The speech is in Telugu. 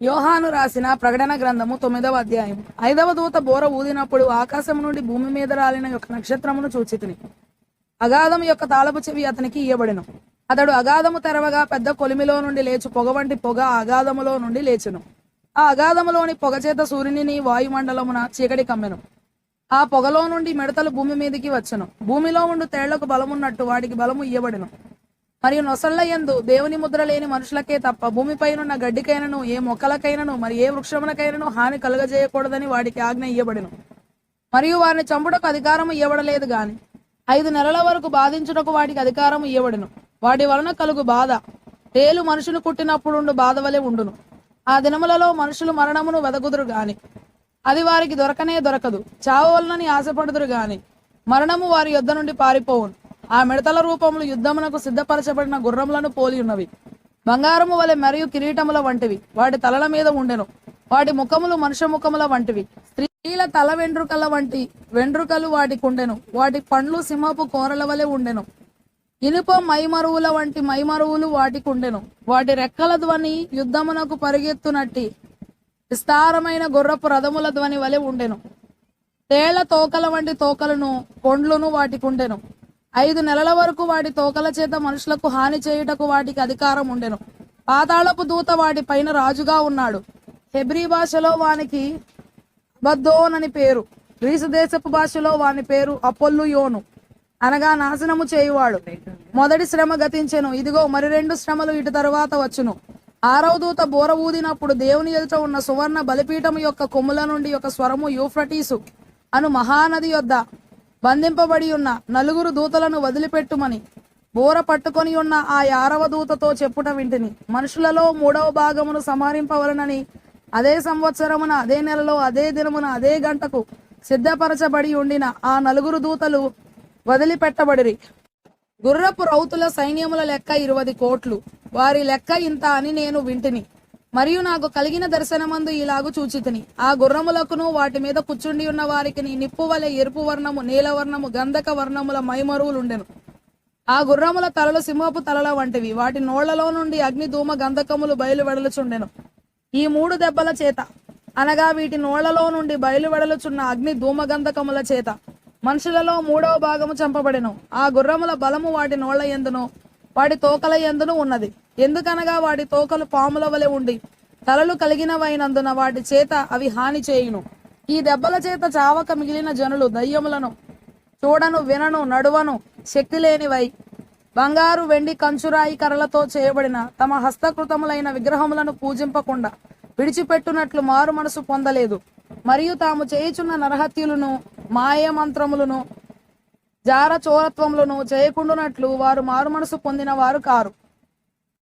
యోహాను రాసిన ప్రకటన గ్రంథము 9వ అధ్యాయం. 5వ దూత బోర ఊదినప్పుడు ఆకాశం నుండి భూమి మీద రాలిన యొక్క నక్షత్రమును చూచితిని. అగాధము యొక్క తాళపు చెవి అతనికి ఇయ్యబడెను. అతడు అగాధము తెరవగా పెద్ద కొలిమిలో నుండి లేచు పొగ వంటి పొగ అగాధములో నుండి లేచెను. ఆ అగాధములోని పొగ చేత సూర్యుని వాయుమండలమున చీకటి కమ్మెను. ఆ పొగలో నుండి మిడతలు భూమి మీదికి వచ్చెను. భూమిలో ఉండు తేళ్లకు బలమున్నట్టు వాటికి బలము ఇయ్యబడెను. మరియు నొసళ్ల యందు దేవుని ముద్ర లేని మనుషులకే తప్ప భూమిపైనున్న గడ్డికైనను ఏ మొక్కలకైనను మరి ఏ వృక్షమునకైనను హాని కలుగజేయకూడదని వాటికి ఆజ్ఞ ఇయ్యబడెను. మరియు వారిని చంపుటకు అధికారము ఇవ్వబడలేదు గాని 5 నెలల వరకు బాధించుటకు వాటికి అధికారం ఇవ్వబడెను. వాటి వలన కలుగు బాధ తేలు మనుషులు పుట్టినప్పుడుండు బాధ వలె ఉండును. ఆ దినములలో మనుషులు మరణమును వెదకుదురు గాని అది వారికి దొరకనే దొరకదు. చావవలనని ఆశపడుదురు గాని మరణము వారి యొద్ద నుండి పారిపోవును. ఆ మిడతల రూపములు యుద్ధమునకు సిద్ధపరచబడిన గుర్రములను పోలి ఉన్నవి. బంగారము వలె మరియు కిరీటముల వంటివి వాటి తలల మీద ఉండెను. వాటి ముఖములు మనుష్య ముఖముల వంటివి. స్త్రీల తల వెంట్రుకల వంటి వెంట్రుకలు వాటికి ఉండెను. వాటి పండ్లు సింహపు కోరల వలె ఉండెను. ఇనుప మైమరువుల వంటి మైమరువులు వాటికి ఉండెను. వాటి రెక్కల ధ్వని యుద్ధమునకు పరిగెత్తునట్టి విస్తారమైన గుర్రపు రథముల ధ్వని వలె ఉండెను. తేళ్ల తోకల వంటి తోకలను కొండ్లును వాటికి ఉండెను. 5 నెలల వరకు వాటి తోకల చేత మనుషులకు హాని చేయుటకు వాటికి అధికారం ఉండెను. పాతాళపు దూత వాటి పైన రాజుగా ఉన్నాడు. హెబ్రీ భాషలో వానికి అబద్దోన్ అని పేరు. గ్రీసు దేశపు భాషలో వాని పేరు అపొల్లుయోను, అనగా నాశనము చేయువాడు. మొదటి శ్రమ గతించెను, ఇదిగో మరి 2 శ్రమలు ఇటు తరువాత వచ్చును. 6వ దూత బోర ఊదినప్పుడు దేవుని ఎదుట ఉన్న సువర్ణ బలిపీఠము యొక్క కొమ్ముల నుండి ఒక స్వరము యూఫ్రటీసు అను మహానది యొద్ద బంధింపబడి ఉన్న 4 దూతలను వదిలిపెట్టుమని బోర పట్టుకొని ఉన్న ఆ 6వ దూతతో చెప్పుట వింటిని. మనుషులలో 3వ భాగమును సంహరింపవలనని అదే సంవత్సరమున అదే నెలలో అదే దినమున అదే గంటకు సిద్ధపరచబడి ఉండిన ఆ 4 దూతలు వదిలిపెట్టబడిరి. గుర్రపు రౌతుల సైన్యముల లెక్క 20 కోట్లు. వారి లెక్క ఇంత అని నేను వింటిని. మరియు నాకు కలిగిన దర్శనమందు ఇలాగు చూచితిని. ఆ గుర్రములకును వాటి మీద కూర్చుండి ఉన్న వారికి నిప్పు వలె ఎరుపు వర్ణము, నీలవర్ణము, గంధక వర్ణముల మైమరువులుండెను. ఆ గుర్రముల తలలు సింహపు తలల వంటివి. వాటి నోళ్లలో నుండి అగ్ని ధూమ గంధకములు బయలువెడలుచుండెను. ఈ 3 దెబ్బల చేత, అనగా వీటి నోళ్లలో నుండి బయలువెడలుచున్న అగ్ని ధూమ గంధకముల చేత మనుషులలో 3వ భాగము చంపబడెను. ఆ గుర్రముల బలము వాటి నోళ్ల యందును వాటి తోకల యందును ఉన్నది. ఎందుకనగా వాటి తోకలు పాముల వలె ఉండి తలలు కలిగినవైనందున వాటి చేత అవి హాని చేయును. ఈ దెబ్బల చేత చావక మిగిలిన జనులు దయ్యములను చూడను, వినను, నడువను, శక్తి లేనివై బంగారు, వెండి, కంచురాయి కర్రలతో చేయబడిన తమ హస్తకృతములైన విగ్రహములను పూజింపకుండా విడిచిపెట్టునట్లు మారు మనసు పొందలేదు. మరియు తాము చేయుచున్న నరహత్యులను, మాయమంత్రములను, జార చోరత్వములను చేయకుండునట్లు వారు మారు మనసు పొందిన వారు కారు.